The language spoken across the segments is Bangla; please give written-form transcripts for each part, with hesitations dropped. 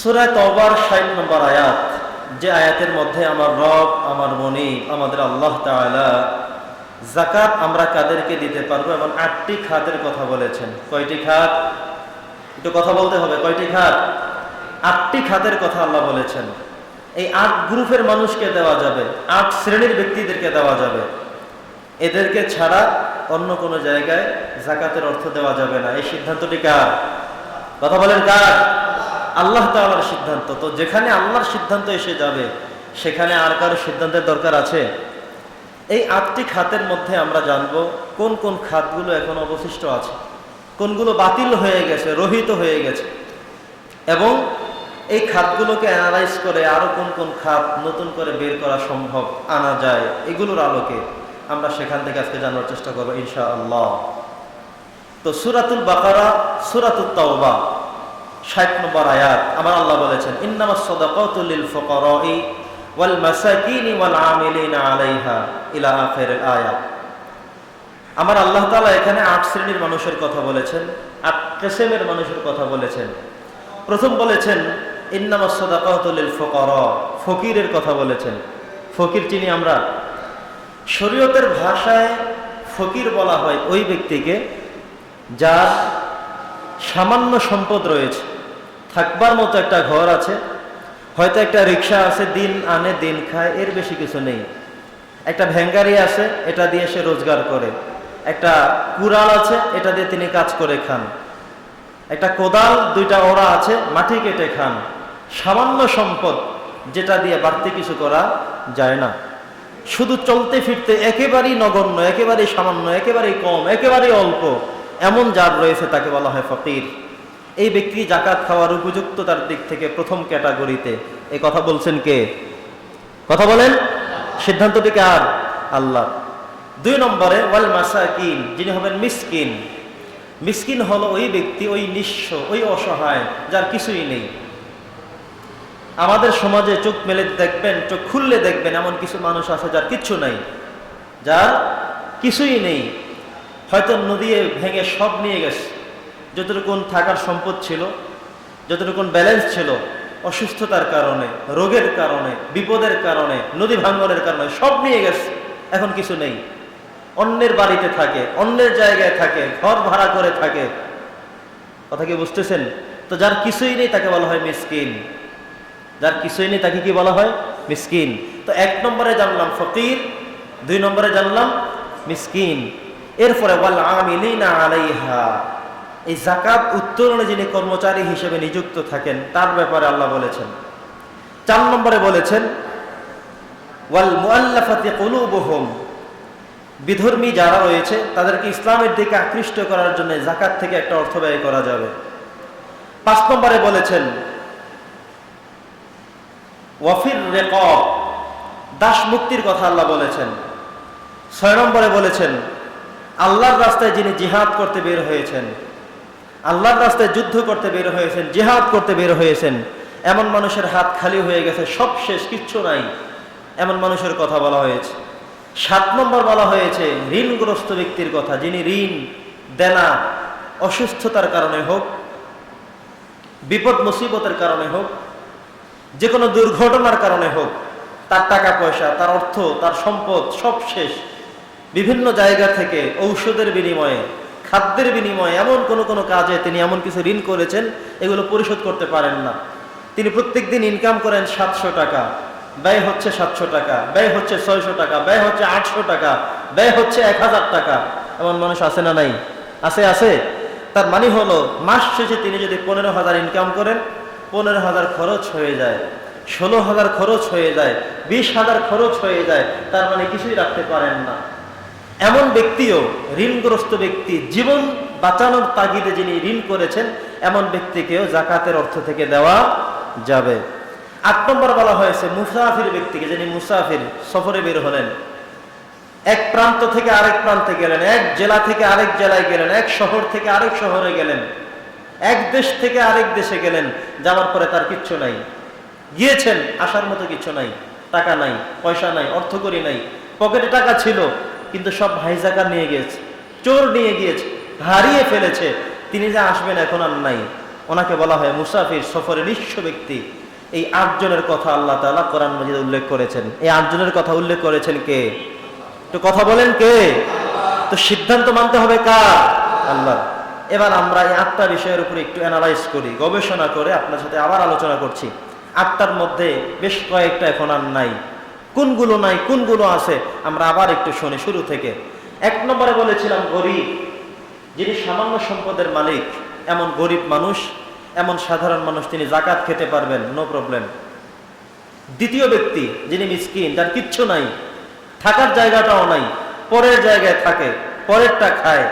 সূরা তওবার ৬০ নম্বর আয়াত, যে আয়াতের মধ্যে আমার রব, আমার মনিব, আমাদের আল্লাহ তাআলা যাকাত আমরা কাদেরকে দিতে পারবো এবং ৮টি খাতের কথা বলেছেন। কয়টি খাত? একটু কথা বলতে হবে। কয়টি খাত? ৮টি খাতের কথা আল্লাহ বলেছেন। এই ৮ গ্রুপের মানুষকে দেওয়া যাবে, ৮ শ্রেণীর ব্যক্তিদেরকে দেওয়া যাবে। এদেরকে ছাড়া অন্য কোনো জায়গায় যাকাতের অর্থ দেওয়া যাবে না। এই সিদ্ধান্তটি কার? কথা বলেন কার? আল্লাহ তাআলার সিদ্ধান্ত। তো যেখানে আল্লাহর সিদ্ধান্ত এসে যাবে সেখানে আর কারো সিদ্ধান্তের দরকার আছে? এই ৮টি খাতের মধ্যে আমরা জানবো কোন কোন খাতগুলো এখন অবশিষ্ট আছে, কোনগুলো বাতিল হয়ে গেছে, রহিত হয়ে গেছে, এবং এই খাতগুলোকে অ্যানালাইজ করে আরো কোন কোন খাত নতুন করে বের করা সম্ভব, আনা যায়, এগুলোর আলোকে আমরা সেখান থেকে আজকে জানার চেষ্টা করবো ইনশাআল্লাহ। তো সূরাতুল বাকারা, সূরাতুত তাওবা ৬০ নম্বর আয়াত, আমার আল্লাহ বলেছেন ইন্নামাস সাদাকাতু লিল ফুকারাই ওয়াল মাসাকিনি ওয়াল আমিলিনা আলাইহা ইলা আখিরিল আয়াত। আমার আল্লাহ তাআলা এখানে ৮ শ্রেণীর মানুষের কথা বলেছেন, ৮ কিসমের মানুষের কথা বলেছেন। প্রথম বলেছেন ইন্নামাস সাদাকাতু লিল ফুকারা, ফকিরের কথা বলেছেন। ফকির চিনি আমরা। শরীয়তের ভাষায় ফকির বলা হয় ওই ব্যক্তিকে যার সামান্য সম্পদ রয়েছে, থাকবার মতো একটা ঘর আছে, হয়তো একটা রিক্সা আছে, দিন আনে দিন খায়, এর বেশি কিছু নেই। একটা ভ্যাঙ্গারি আছে, এটা দিয়ে সে রোজগার করে। একটা কুড়াল আছে, এটা দিয়ে তিনি কাজ করে খান। একটা কোদাল, 2টা ওড়া আছে, মাটি কেটে খান। সামান্য সম্পদ যেটা দিয়ে বাড়তি কিছু করা যায় না, শুধু চলতে ফিরতে একেবারেই নগণ্য, একেবারেই সামান্য, একেবারেই কম, একেবারেই অল্প, এমন যার রয়েছে তাকে বলা হয় ফকির। এই ব্যক্তি যাকাত খাওয়ার উপযুক্ত তার দিক থেকে প্রথম ক্যাটাগরিতে। এই কথা বলছেন কে? কথা বলেন। সিদ্ধান্তটি কার? আল্লাহ। 2 নম্বরে ওয়াল মাসাকিন, যিনি হবেন মিসকিন। মিসকিন হলো ওই ব্যক্তি, ওই নিঃস্ব, ওই অসহায় যার কিছুই নেই। আমাদের সমাজে চোখ মেলে দেখবেন, চোখ খুললে দেখবেন এমন কিছু মানুষ আছে যার কিচ্ছু নাই, যার কিছুই নেই। হয়তো নদী ভেঙে সব নিয়ে গেছে, যতটুকুন থাকার সম্পদ ছিল, যতটুকুন ব্যালেন্স ছিল, অসুস্থতার কারণে, রোগের কারণে, বিপদের কারণে, নদী ভাঙনের কারণে সব নিয়ে গেছে, এখন কিছু নেই। অন্যের বাড়িতে থাকে, অন্যের জায়গায় থাকে, ঘর ভাড়া করে থাকে। কথা কি বুঝতেছেন? তো যার কিছুই নেই তাকে বলা হয় মিসকিন। যার কিছুই নেই তাকে কি বলা হয়? মিসকিন। তো 1 নম্বরে জানলাম ফকির, 2 নম্বরে জানলাম মিসকিন। এরপরে ওয়াল আমিলিনা আলাইহা, এই যাকাত উত্তোলনে যিনি কর্মচারী হিসেবে নিযুক্ত থাকেন তার ব্যাপারে আল্লাহ বলেছেন। 4 নম্বরে বলেছেন ওয়াল মুআল্লাফাতি কুলুবুহুম, বিধর্মী যারা রয়েছে তাদেরকে ইসলামের দিকে আকৃষ্ট করার জন্য যাকাত থেকে একটা অর্থ ব্যয় করা যাবে। 5 নম্বরে বলেছেন ওয়াফির রিকাব, দাস মুক্তির কথা আল্লাহ বলেছেন। 6 নম্বরে বলেছেন আল্লাহর রাস্তায় যিনি জিহাদ করতে বের হয়েছেন, আল্লাহর রাস্তায় যুদ্ধ করতে বের হয়েছেন, জিহাদ করতে বের হয়েছেন, এমন মানুষের হাত খালি হয়ে গেছে, সব শেষ, কিচ্ছু নাই, এমন মানুষের কথা বলা হয়েছে। 7 নম্বর বলা হয়েছে ঋণগ্রস্ত ব্যক্তির কথা, যিনি ঋণ দেনা অসুস্থতার কারণে হোক, বিপদ মুসিবতের কারণে হোক, যে কোনো দুর্ঘটনার কারণে হোক, তার টাকা পয়সা, তার অর্থ, তার সম্পদ সব শেষ, বিভিন্ন জায়গা থেকে ঔষধের বিনিময়ে, খাদ্যের বিনিময়ে, এমন কোনো কাজে তিনি এমন কিছু ঋণ করেছেন এগুলো পরিশোধ করতে পারেন না। তিনি প্রত্যেক দিন ইনকাম করেন 700 টাকা, ব্যয় হচ্ছে 700 টাকা, ব্যয় হচ্ছে 600 টাকা, ব্যয় হচ্ছে 800 টাকা, ব্যয় হচ্ছে 1000 টাকা। এমন মানুষ আছে না নাই? আছে। তার মানে হলো মাস শেষে তিনি যদি 15,000 ইনকাম করেন, 15,000 খরচ হয়ে যায়, 16,000 খরচ হয়ে যায়, 20,000 খরচ হয়ে যায়, তার মানে কিছুই রাখতে পারেন না। এমন ব্যক্তিও, ঋণগ্রস্ত ব্যক্তি, জীবন বাঁচানোর তাগিদে যিনি ঋণ করেছেন, এমন ব্যক্তিকেও যাকাতের অর্থ থেকে দেওয়া যাবে। 8 নম্বর বলা হয়েছে মুসাফির ব্যক্তিকে, যিনি মুসাফির, সফরে বের হলেন, এক প্রান্ত থেকে আরেক প্রান্তে গেলেন, এক জেলা থেকে আরেক জেলায় গেলেন, এক শহর থেকে আরেক শহরে গেলেন, এক দেশ থেকে আরেক দেশে গেলেন, যাওয়ার পরে তার কিচ্ছু নাই, গিয়েছেন, আসার মতো কিছু নাই, টাকা নাই, পয়সা নাই, অর্থকড়ি নাই, পকেটে টাকা ছিল কিন্তু সব হাইজাকার নিয়ে গিয়েছে, চোর নিয়ে গিয়েছে, হারিয়ে ফেলেছে। তিনি যে আসবেন এখন আর নাই, ওনাকে বলা হয় মুসাফির, সফরে নিঃস্ব ব্যক্তি। এই 8 জনের কথা আল্লাহ তাআলা কোরআন মাজিদে উল্লেখ করেছেন। এই 8 জনের কথা উল্লেখ করেছেন কে? একটু কথা বলেন কে? তো সিদ্ধান্ত মানতে হবে কার? আল্লাহ। এবার আমরা এই 8টা বিষয়ের উপরে একটু অ্যানালাইজ করি, গবেষণা করে আপনার সাথে আবার আলোচনা করছি। 8টার মধ্যে বেশ কয়েকটা এখন আর নাই। কোনগুলো নাই, কোনগুলো আছে, আমরা আবার একটু শুনি শুরু থেকে। 1 নম্বরে বলেছিলাম গরিব, যিনি সামান্য সম্পদের মালিক, এমন গরিব মানুষ, এমন সাধারণ মানুষ, তিনি যাকাত খেতে পারবেন, নো প্রবলেম। দ্বিতীয় ব্যক্তি যিনি মিসকিন, যার কিচ্ছু নাই, থাকার জায়গাটাও নাই, পরের জায়গায় থাকে, পরেরটা খায়,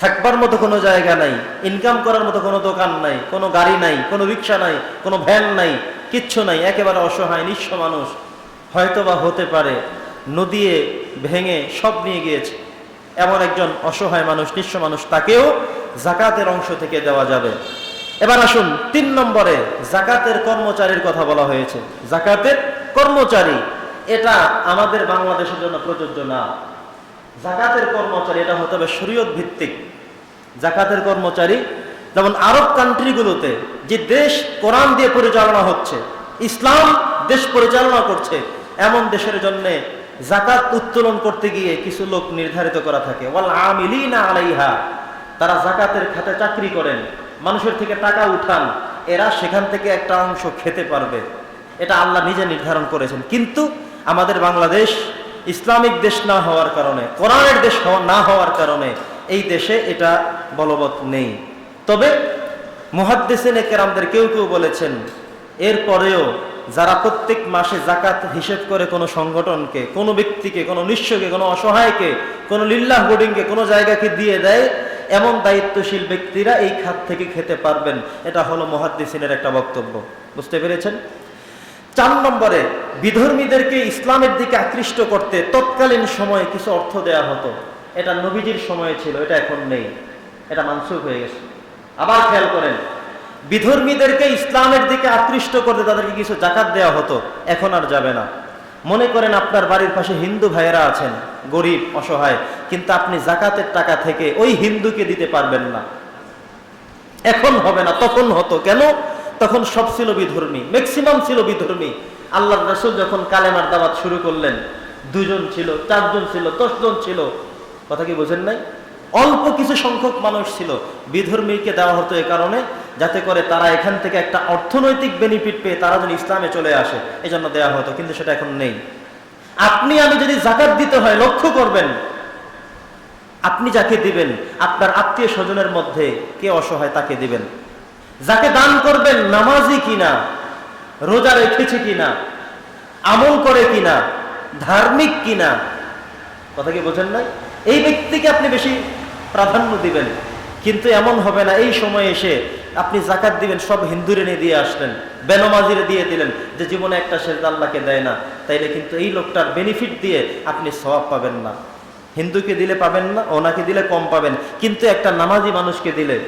থাকবার মতো কোনো জায়গা নাই, ইনকাম করার মতো কোনো দোকান নাই, কোনো গাড়ি নাই, কোনো রিক্সা নাই, কোনো ভ্যান নাই, কিচ্ছু নাই, একেবারে অসহায় নিঃস্ব মানুষ। হয়তোবা হতে পারে নদীয়ে ভেঙে সব নিয়ে গিয়েছে, এমন একজন অসহায় মানুষ, নিঃস্ব মানুষ, তাকেও যাকাতের অংশ থেকে দেওয়া যাবে। এবার আসুন 3 নম্বরে যাকাতের কর্মচারীর কথা বলা হয়েছে। যাকাতের কর্মচারী, এটা আমাদের বাংলাদেশের জন্য প্রযোজ্য না। যাকাতের কর্মচারী এটা হতে হবে শরীয়ত ভিত্তিক। যাকাতের কর্মচারী যেমন আরব কান্ট্রিগুলোতে যে দেশ কোরআন দিয়ে পরিচালনা হচ্ছে, ইসলাম দেশ পরিচালনা করছে, এমন দেশের জন্য যাকাত উত্তোলন করতে গিয়ে কিছু লোক নির্ধারিত করা থাকে। ওয়াল আমিলিনা আলাইহা, তারা যাকাতের খাতে চাকরি করেন, মানুষের থেকে টাকা উঠান, এরা সেখান থেকে একটা অংশ খেতে পারবে। এটা আল্লাহ নিজে নির্ধারণ করেছেন। কিন্তু আমাদের বাংলাদেশ ইসলামিক দেশ না হওয়ার কারণে, কোরআনের দেশ না হওয়ার কারণে এই দেশে এটা বলবৎ নেই। তবে মুহাদ্দিসিনে কেরামদের কেউ কেউ বলেছেন, এরপরেও যারা প্রত্যেক মাসে যাকাত হিসেব করে কোনো সংগঠনকে, কোনো ব্যক্তিকে, কোনো নিঃস্বকে, কোনো অসহায়কে, কোনো লিল্লাহ বোর্ডিংকে, কোনো জায়গাকে দিয়ে দেয়, এমন দায়িত্বশীল ব্যক্তিরা এই খাত থেকে খেতে পারবেন। এটা হলো মুহাদ্দিসিনের একটা বক্তব্য। বুঝতে পেরেছেন? 4 নম্বরে বিধর্মীদেরকে ইসলামের দিকে আকৃষ্ট করতে তৎকালীন সময়ে কিছু অর্থ দেয়া হতো। এটা নবীজির সময়ে ছিল, এটা এখন নেই, এটা মানসুখ হয়ে গেছে। আবার খেয়াল করেন, বিধর্মীদেরকে ইসলামের দিকে আকৃষ্ট করতে তাদেরকে কিছু যাকাত দেওয়া হতো, এখন আর যাবে না। মনে করেন আপনার বাড়ির পাশে হিন্দু ভাইয়েরা আছেন, গরিব অসহায়, কিন্তু আপনি যাকাতের টাকা থেকে ওই হিন্দুকে দিতে পারবেন না। এখন হবে না, তখন হতো। কেন? তখন সব ছিল বিধর্মী, ম্যাক্সিমাম ছিল বিধর্মী। আল্লাহর রাসূল যখন কালেমার দাওয়াত শুরু করলেন, 2 জন ছিল, 4 জন ছিল, 10 জন ছিল, কথা কি বোঝেন নাই? অল্প কিছু সংখ্যক মানুষ ছিল। বিধর্মীকে দেওয়া হতো এ কারণে, যাতে করে তারা এখান থেকে একটা অর্থনৈতিক বেনিফিট পেয়ে তারা যেন ইসলামে চলে আসে, এই জন্য দেওয়া হতো। কিন্তু সেটা এখন নেই। আপনি আমি যদি যাকাত দিতে হয়, লক্ষ্য করবেন, আপনি যাকে দিবেন আপনার আত্মীয় স্বজনের মধ্যে কে অসহায় তাকে দিবেন। যাকে দান করবেন নামাজি কিনা, রোজা রেখেছে কিনা, আমল করে কিনা, ধার্মিক কিনা, কথা কি বোঝেন নাই? এই ব্যক্তিকে আপনি বেশি প্রাধান্য দিবেন। কিন্তু এমন হবে না এই সময় এসে আপনি যাকাত দিবেন, সব হিন্দুরে নিয়ে দিয়ে আসলেন, বেনমাজিরে দিয়ে দিলেন, যে জীবনে একটা সেজদা আল্লাহকে দেয় না, তাইলে কিন্তু এই লোকটার বেনিফিট দিয়ে আপনি সওয়াব পাবেন না। হিন্দুকে দিলে পাবেন না, ওনাকে দিলে কম পাবেন। কিন্তু একটা নামাজি মানুষকে দিলে,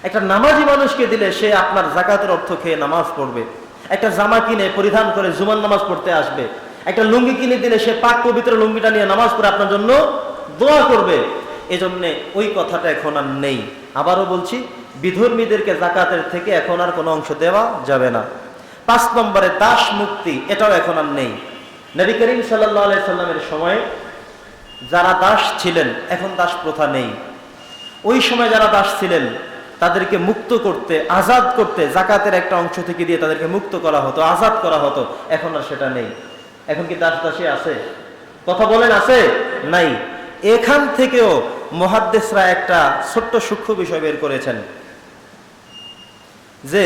একটা নামাজি মানুষকে দিলে সে আপনার যাকাতের অর্থ খেয়ে নামাজ পড়বে। একটা জামা কিনে পরিধান করে জুমার নামাজ পড়তে আসবে। একটা লুঙ্গি কিনে দিলে সে পাক পবিত্র লুঙ্গিটা নিয়ে নামাজ পড়ে আপনার জন্য দোয়া করবে। এজন্য ওই কথাটা এখন আর নেই। আবারও বলছি, বিধর্মীদেরকে যাকাতের থেকে এখন আর কোনো অংশ দেওয়া যাবে না। 5 নম্বরে দাস মুক্তি, এটাও এখন আর নেই। নবী করিম সাল্লাল্লাহু আলাইহি সাল্লামের সময় যারা দাস ছিলেন, এখন দাস প্রথা নেই। ওই সময় যারা দাস ছিলেন তাদেরকে মুক্ত করতে, আজাদ করতে যাকাতের একটা অংশ থেকে দিয়ে তাদেরকে মুক্ত করা হতো, আজাদ করা হতো। এখন আর সেটা নেই। এখন কি দাস দাসী আছে? কথা বলেন, আছে? নাই। এখান থেকেও মুহাদ্দিসরা একটা ছোট্ট সূক্ষ্ম বিষয় বের করেছেন, যে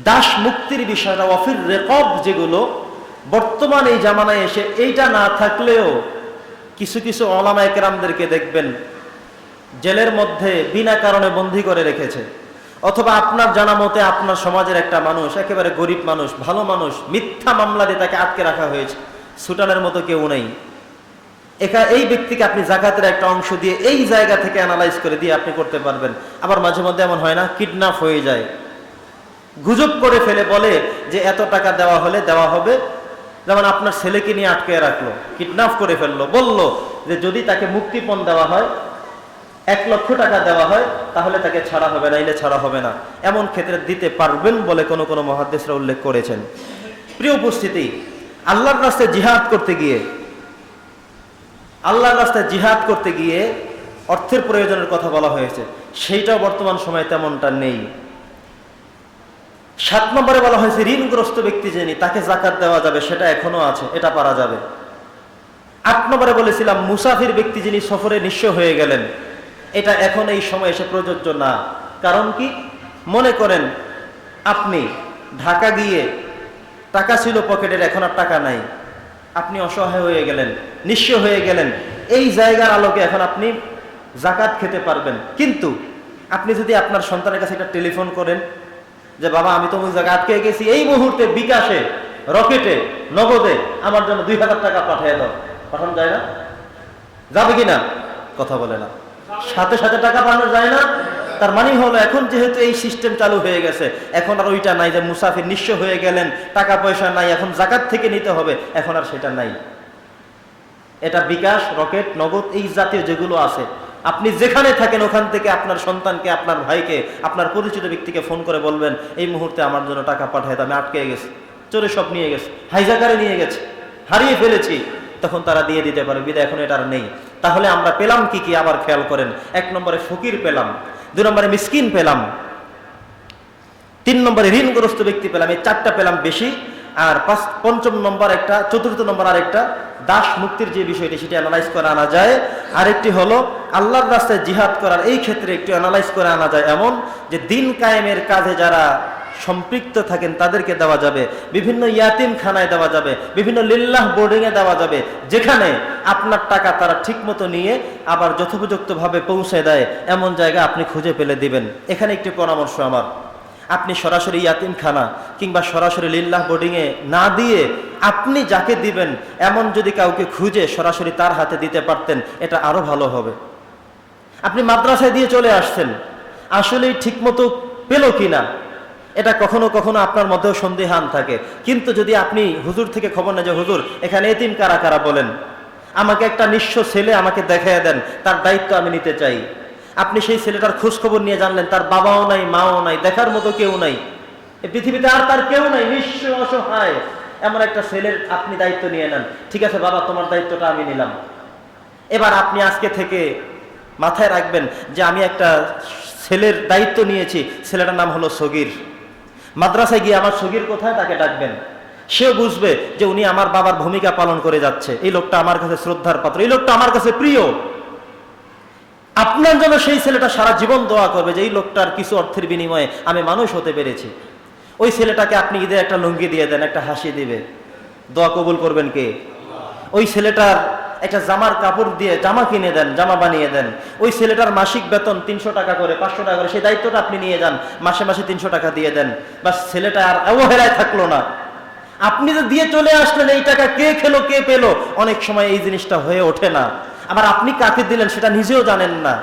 দাস মুক্তির বিষয়টা, ওয়াফির রেকব, যেগুলো বর্তমান এই জামানায় এসে এইটা না থাকলেও কিছু কিছু উলামায়ে কেরামদেরকে দেখবেন জেলের মধ্যে বিনা কারণে বন্দী করে রেখেছে। অথবা আপনার জানা মতে আপনার সমাজের একটা মানুষ, একেবারে গরিব মানুষ, ভালো মানুষ, মিথ্যা মামলা দিয়ে তাকে আটকে রাখা হয়েছে, সুটানের মতো কেউ নেই। এই ব্যক্তিকে আপনি যাকাতের একটা অংশ দিয়ে এই জায়গা থেকে অ্যানালাইজ করে দিয়ে আপনি করতে পারবেন। আবার মাঝে মধ্যে এমন হয় না, কিডন্যাপ হয়ে যায়, গুজব করে ফেলে, বলে যে এত টাকা দেওয়া হলে দেওয়া হবে। যেমন আপনার ছেলেকে নিয়ে আটকে রাখলো, কিডন্যাপ করে ফেললো, বলল যে যদি তাকে মুক্তিপণ দেওয়া হয় 1 লক্ষ টাকা দেওয়া হয়, তাহলে তাকে ছাড়া হবে না, এলে ছাড়া হবে না, এমন ক্ষেত্রে দিতে পারবেন বলে কোন কোন মুহাদ্দিসরা উল্লেখ করেছেন। প্রিয় উপস্থিতি, আল্লাহর রাস্তায় জিহাদ করতে গিয়ে অর্থের প্রয়োজনের কথা বলা হয়েছে, সেইটাও বর্তমান সময়ে তেমনটা নেই। 7 নম্বরে বলা হয়েছে ঋণগ্রস্ত ব্যক্তি যিনি, তাকে যাকাত দেওয়া যাবে, সেটা এখনো আছে, এটা পারা যাবে। 8 নম্বরে বলেছিলাম মুসাফির ব্যক্তি যিনি সফরে নিঃস্ব হয়ে গেলেন, এটা এখন এই সময় এসে প্রযোজ্য না। কারণ কি? মনে করেন আপনি ঢাকা গিয়ে টাকা ছিল পকেটের, এখন আর টাকা নাই, আপনি অসহায় হয়ে গেলেন, নিঃস্ব হয়ে গেলেন, এই জায়গার আলোকে এখন আপনি যাকাত খেতে পারবেন। কিন্তু আপনি যদি আপনার সন্তানের কাছে একটা টেলিফোন করেন যে বাবা আমি তো ওই জায়গায় আটকে গেছি, এই মুহূর্তে বিকাশে, রকেটে, নগদে আমার জন্য 2000 টাকা পাঠিয়ে দাও, পাঠানো যায় না? যাবে কিনা? কথা বলে না। সাথে সাথে টাকা পাঠানো যায় না। তার মানে হলো এখন যেহেতু এই সিস্টেম চালু হয়ে গেছে, এখন আর ওইটা নাই যে মুসাফির নিঃস্ব হয়ে গেলেন, টাকা পয়সা নাই, এখন যাকাত থেকে নিতে হবে, এখন আর সেটা নাই। এটা বিকাশ, রকেট, নগদ, এই জাতীয় যেগুলো আছে, আপনি যেখানে থাকেন ওখান থেকে আপনার সন্তানকে, আপনার ভাইকে, আপনার পরিচিত ব্যক্তিকে ফোন করে বলবেন এই মুহূর্তে আমার জন্য টাকা পাঠায় দাও, আমি আটকে গেছি, চোরে সব নিয়ে গেছে, হাইজাকারে নিয়ে গেছে, হারিয়ে ফেলেছি, তখন তারা দিয়ে দিতে পারে। বিদায় এখন এটা আর নেই। তাহলে আমরা পেলাম কি কি? আবার খেয়াল করেন। 1 নম্বরে ফকির পেলাম, 2 নম্বরে মিসকিন পেলাম, 3 নম্বরে ঋণগ্রস্ত ব্যক্তি পেলাম, এই 4টা পেলাম বেশি। আর 5ম নম্বর একটা, 4র্থ নম্বর আরেকটা, দাস মুক্তির যে বিষয়টি সেটি অ্যানালাইজ করে আনা যায়। আরেকটি হলো আল্লাহর রাস্তায় জিহাদ করার এই ক্ষেত্রে একটু অ্যানালাইজ করে আনা যায় এমন যে দিন কায়েমের কাজে যারা সম্পৃক্ত থাকেন তাদেরকে দেওয়া যাবে, বিভিন্ন ইয়াতিমখানায় দেওয়া যাবে, বিভিন্ন লিল্লাহ বোর্ডিংয়ে দেওয়া যাবে, যেখানে আপনার টাকা তারা ঠিক মতো নিয়ে আবার যথোপযুক্তভাবে পৌঁছে দেয়, এমন জায়গা আপনি খুঁজে পেলে দিবেন। এখানে একটি পরামর্শ আমার, আপনি সরাসরি ইয়াতিমখানা কিংবা সরাসরি লিল্লাহ বোর্ডিংয়ে না দিয়ে আপনি যাকে দিবেন এমন যদি কাউকে খুঁজে সরাসরি তার হাতে দিতে পারতেন, এটা আরো ভালো হবে। আপনি মাদ্রাসায় দিয়ে চলে আসছেন, আসলেই ঠিক মতো পেল কিনা এটা কখনো কখনো আপনার মধ্যেও সন্দেহান থাকে। কিন্তু যদি আপনি হুজুর থেকে খবর নেন যে হুজুর এখানে এতিম কারা কারা বলেন, আমাকে একটা নিঃস্ব ছেলে আমাকে দেখাইয়া দেন, তার দায়িত্ব আমি নিতে চাই। আপনি সেই ছেলেটার খোঁজ খবর নিয়ে জানলেন তার বাবাও নাই, মাও নাই, দেখার মতো কেউ নাই, এই পৃথিবীতে আর তার কেউ নাই, নিঃস্ব অসহায় এমন একটা ছেলের আপনি দায়িত্ব নিয়ে নেন। ঠিক আছে বাবা, তোমার দায়িত্বটা আমি নিলাম। এবার আপনি আজকে থেকে মাথায় রাখবেন যে আমি একটা ছেলের দায়িত্ব নিয়েছি, ছেলেটার নাম হলো সগীর। মাদ্রাসায় গিয়ে আমার সগীর কোথায় তাকে ডাকবেন, সেও বুঝবে যে উনি আমার বাবার ভূমিকা পালন করে যাচ্ছে, এই লোকটা আমার কাছে শ্রদ্ধার পাত্র, এই লোকটা আমার কাছে প্রিয়। আপনার জন্য সেই ছেলেটা সারা জীবন দোয়া করবে যে এই লোকটার কিছু অর্থের বিনিময়ে আমি মানুষ হতে পেরেছি। ওই ছেলেটাকে আপনি ঈদে একটা লুঙ্গি দিয়ে দেন, একটা হাসি দিবে, দোয়া কবুল করবেন কে? ওই ছেলেটার একটা জামার কাপড় দিয়ে জামা কিনে দেন, জামা বানিয়ে দেন। ওই ছেলেটার মাসিক বেতন 300 টাকা করে, 500 টাকা করে, সেই দায়িত্বটা আপনি নিয়ে যান, মাসে মাসে 300 টাকা দিয়ে দেন। বাস, ছেলেটা আর অবহেলায় থাকলো না। আপনি যে দিয়ে চলে আসলেন, এই টাকা কে খেলো কে পেলো, অনেক সময় এই জিনিসটা হয়ে ওঠে না। আবার আপনি কাকে দিলেন সেটা নিজেও জানেন না।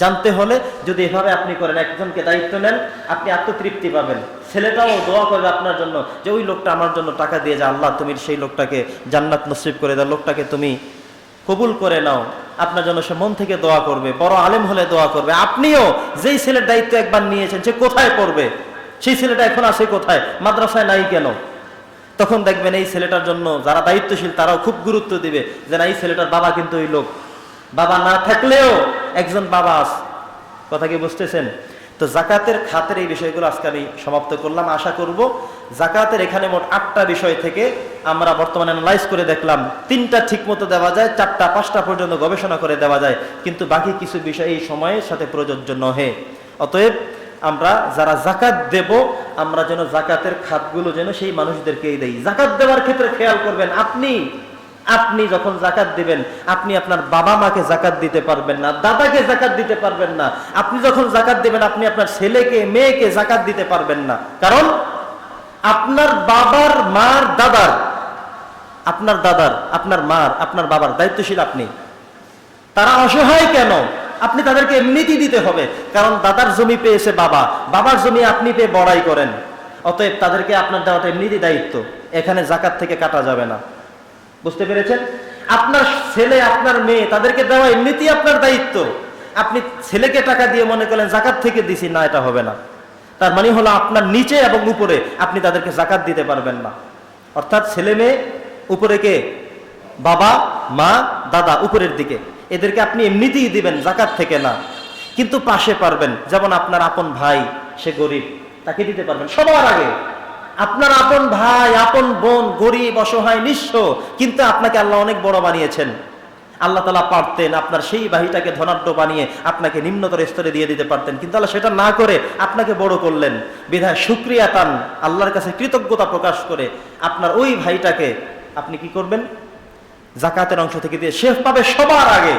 জানতে হলে যদি এভাবে আপনি করেন, একজনকে দায়িত্ব নেন, আপনি আত্মতৃপ্তি পাবেন। ছেলেটাও দোয়া করবে আপনার জন্য যে ওই লোকটা আমার জন্য টাকা দিয়ে, যে আল্লাহ তুমি সেই লোকটাকে জান্নাত নসিব করে দাও, লোকটাকে তুমি কবুল করে নাও। আপনার জন্য সে মন থেকে দোয়া করবে, বড় আলেম হলে দোয়া করবে। আপনিও যেই ছেলের দায়িত্ব একবার নিয়েছেন, সে কোথায় পড়বে, সেই ছেলেটা এখন আসে কোথায়, মাদ্রাসায় নাই কেন? তখন দেখবেন এই ছেলেটার জন্য যারা দায়িত্বশীল তারাও খুব গুরুত্ব দিবে যে না, এই ছেলেটার বাবা কিন্তু ওই লোক, বাবা না থাকলেও একজন বাবা আছে। কথা কি বুঝতেছেন? তো জাকাতের খাতের এই বিষয়গুলো আজকে আমি সমাপ্ত করলাম। আশা করব জাকাতের এখানে মোট 8টা বিষয় থেকে আমরা বর্তমানে অ্যানালাইজ করে দেখলাম 3টা ঠিক মতো দেওয়া যায়, 4টা 5টা পর্যন্ত গবেষণা করে দেওয়া যায়, কিন্তু বাকি কিছু বিষয় এই সময়ের সাথে প্রযোজ্য নহে। অতএব আমরা যারা জাকাত দেব, আমরা যেন জাকাতের খাতগুলো যেন সেই মানুষদেরকেই দেই। জাকাত দেওয়ার ক্ষেত্রে খেয়াল করবেন, আপনি যখন জাকাত দিবেন, আপনি আপনার বাবা মাকে জাকাত দিতে পারবেন না, দাদাকে জাকাত দিতে পারবেন না। আপনি যখন জাকাত দিবেন, আপনি আপনার ছেলেকে মেয়েকে জাকাত দিতে পারবেন না। কারণ আপনার বাবার, মার, দাদার, আপনার মার, আপনার বাবার দায়িত্বশীল আপনি। তারা অসহায় কেন? আপনি তাদেরকে এমনিতেই দিতে হবে, কারণ দাদার জমি পেয়েছে বাবা, বাবার জমি আপনি পেয়ে বড়াই করেন। অতএব তাদেরকে আপনার দেওয়াটা এমনিতেই দায়িত্ব, এখানে জাকাত থেকে কাটা যাবে না। বুঝতে পেরেছেন? আপনার ছেলে, আপনার মেয়ে, তাদেরকে দেওয়া এমনিতেই আপনার দায়িত্ব। আপনি ছেলেকে টাকা দিয়ে মনে করলেন জাকাত থেকে দিছি, না, এটা হবে না। তার মানে হলো আপনার নিচে এবং উপরে আপনি তাদেরকে জাকাত দিতে পারবেন না। অর্থাৎ ছেলে মেয়ে উপরে কে? বাবা মা দাদা উপরের দিকে, এদেরকে আপনি এমনিতেই দিবেন, জাকাত থেকে না। কিন্তু পাশে পারবেন, যেমন আপনার আপন ভাই, সে গরিব, তাকে দিতে পারবেন সবার আগে। আপনার আপন ভাই আপন বোন গরিব অসহায় নিঃস্ব, কিন্তু আপনাকে আল্লাহ অনেক বড় বানিয়েছেন। আল্লাহ তাআলা পারতেন আপনার সেই ভাইটাকে ধনাঢ্য বানিয়ে আপনাকে নিম্নতর স্তরে দিয়ে দিতে পারতেন, কিন্তু আল্লাহ সেটা না করে আপনাকে বড় করলেন। বিধায় শুকরিয়া তান, আল্লাহর কাছে কৃতজ্ঞতা প্রকাশ করে আপনার ওই ভাইটাকে আপনি কি করবেন? জাকাতের অংশ থেকে দিয়ে সে পাবে সবার আগে।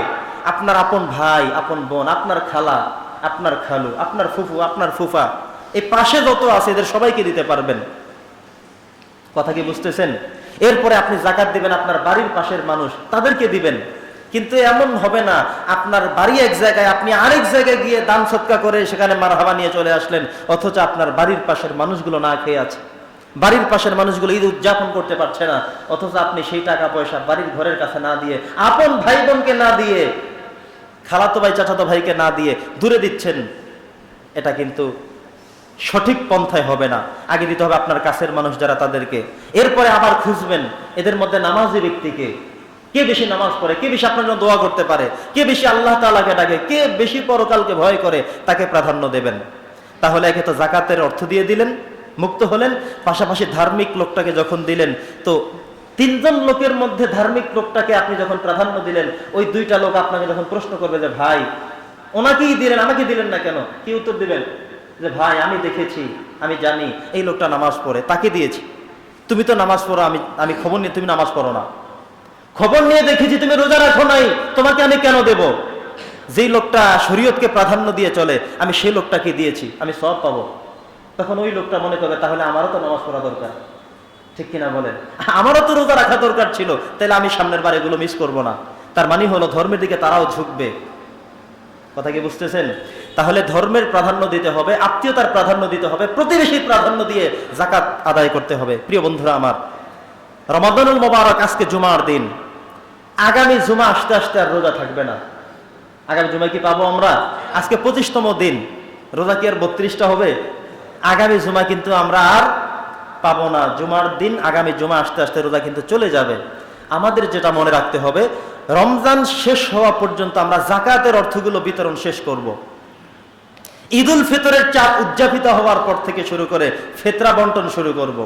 আপনার আপন ভাই আপন বোন, আপনার খালা আপনার খালু, আপনার ফুফু আপনার ফুফা, এই পাশে যত আছে এদের সবাইকে দিতে পারবেন। কথা কি বুঝতেছেন? এরপরে আপনি জাকাত দিবেন আপনার বাড়ির পাশের মানুষ, তাদেরকে দিবেন। কিন্তু এমন হবে না আপনার বাড়ি এক জায়গায়, আপনি আরেক জায়গায় গিয়ে দান সৎকা করে সেখানে মারহাবা নিয়ে চলে আসলেন, অথচ আপনার বাড়ির পাশের মানুষগুলো না খেয়ে আছে, বাড়ির পাশের মানুষগুলো ঈদ উদযাপন করতে পারছে না, অথচ আপনি সেই টাকা পয়সা বাড়ির ঘরের কাছে না দিয়ে, আপন ভাই বোনকে না দিয়ে, খালাতো ভাই চাচাতো ভাইকে না দিয়ে দূরে দিচ্ছেন। এটা কিন্তু সঠিক পন্থায় হবে না। আগে দিতে হবে আপনার কাছের মানুষ যারা, তাদেরকে। এরপরে আবার খুঁজবেন এদের মধ্যে নামাজি ব্যক্তিকে, কে বেশি নামাজ পড়ে, কে বেশি আপনার জন্য দোয়া করতে পারে, কে বেশি আল্লাহ তাআলাকে ডাকে, কে বেশি পরকালকে ভয় করে, তাকে প্রাধান্য দেবেন। তাহলে একে তো জাকাতের অর্থ দিয়ে দিলেন, মুক্ত হলেন, পাশাপাশি ধার্মিক লোকটাকে যখন দিলেন, তো তিনজন লোকের মধ্যে ধার্মিক লোকটাকে আপনি যখন প্রাধান্য দিলেন, ওই দুইটা লোক আপনাকে যখন প্রশ্ন করবে যে ভাই ওনাকেই দিলেন আমাকে দিলেন না কেন, কি উত্তর দিবেন? যে ভাই আমি দেখেছি, আমি জানি এই লোকটা নামাজ পড়ে, তাকে দিয়েছি। তুমি তো নামাজ পড়ো, আমি খবর নিয়ে, তুমি নামাজ পড়ো না। খবর নিয়ে দেখেছি তুমি রোজা রাখো নাই, তোমাকে আমি কেন দেব? যেই লোকটা শরীয়তকে প্রাধান্য দিয়ে চলে, আমি সেই লোকটাকে দিয়েছি, আমি সওয়াব পাবো। তখন ওই লোকটা মনে করবে তাহলে আমারও তো নামাজ পড়া দরকার, ঠিক কিনা বলেন? আমারও তো রোজা রাখা দরকার ছিল, তাহলে আমি সামনের বার এগুলো মিস করবো না। তার মানে হলো ধর্মের দিকে তারাও ঝুঁকবে। কথা কি বুঝতেছেন? তাহলে ধর্মের প্রাধান্য দিতে হবে, আত্মীয়তার প্রাধান্য দিতে হবে, প্রতিবেশীর প্রাধান্য দিয়ে জাকাত আদায় করতে হবে। প্রিয় বন্ধুরা আমার, রমাদানুল মোবারক, আজকে জুমার দিন। আগামী জুমা আসতে আসতে আর রোজা থাকবে না। আগামী জুমা কি পাবো আমরা? আজকে 25তম দিন, রোজা কি আর 32টা হবে? আগামী জুমা কিন্তু আমরা আর পাবো না। জুমার দিন, আগামী জুমা আসতে আসতে রোজা কিন্তু চলে যাবে। আমাদের যেটা মনে রাখতে হবে, রমজান শেষ হওয়া পর্যন্ত আমরা জাকাতের অর্থগুলো বিতরণ শেষ করব। ঈদুল ফিতরের চাঁদ উদযাপিত হওয়ার পর থেকে শুরু করে ফিতরা বন্টন শুরু করব।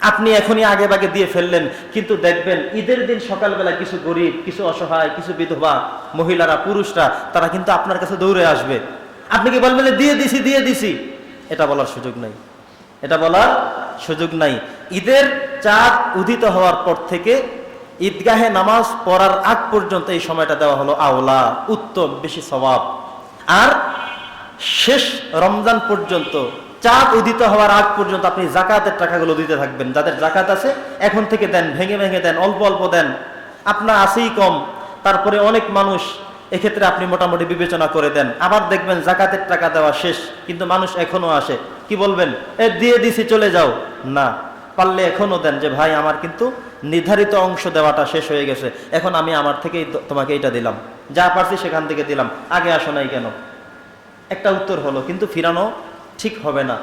আপনি এখনই আগে ভাগে দিয়ে ফেললেন, কিন্তু দেখবেন ঈদের দিন সকালবেলা কিছু গরিব, কিছু অসহায়, কিছু বিধবা মহিলারা, পুরুষরা, তারা কিন্তু আপনার কাছে দৌড়ে আসবে। আপনি কি বলবেন দিয়ে দিছি দিয়ে দিছি? এটা বলার সুযোগ নাই, এটা বলার সুযোগ নাই। ঈদের চাঁদ উদিত হওয়ার পর থেকে ঈদগাহে নামাজ পড়ার আগ পর্যন্ত এই সময়টা দেওয়া হলো আওলা, উত্তম, বেশি সওয়াব। আর শেষ রমজান পর্যন্ত, চাঁদ উদিত হওয়ার আগ পর্যন্ত আপনি জাকাতের টাকাগুলো দিতে থাকবেন। যাদের জাকাত আছে এখন থেকে দেন, ভেঙে ভেঙে দেন, অল্প অল্প দেন। আপনার আছেই কম, তারপরে অনেক মানুষ, এক্ষেত্রে আপনি মোটামুটি বিবেচনা করে দেন। আবার দেখবেন জাকাতের টাকা দেওয়া শেষ, কিন্তু মানুষ এখনো আসে। কি বলবেন? দিয়ে দিছি চলে যাও? না, পারলে এখনো দেন যে ভাই আমার কিন্তু নির্ধারিত অংশ দেওয়াটা শেষ হয়ে গেছে, এখন আমি আমার থেকেই তোমাকে এটা দিলাম, যা পারছি সেখান থেকে দিলাম, আগে আসো নাই কেন? একটা উত্তর হলো, কিন্তু ফিরানো ঠিক হবে না।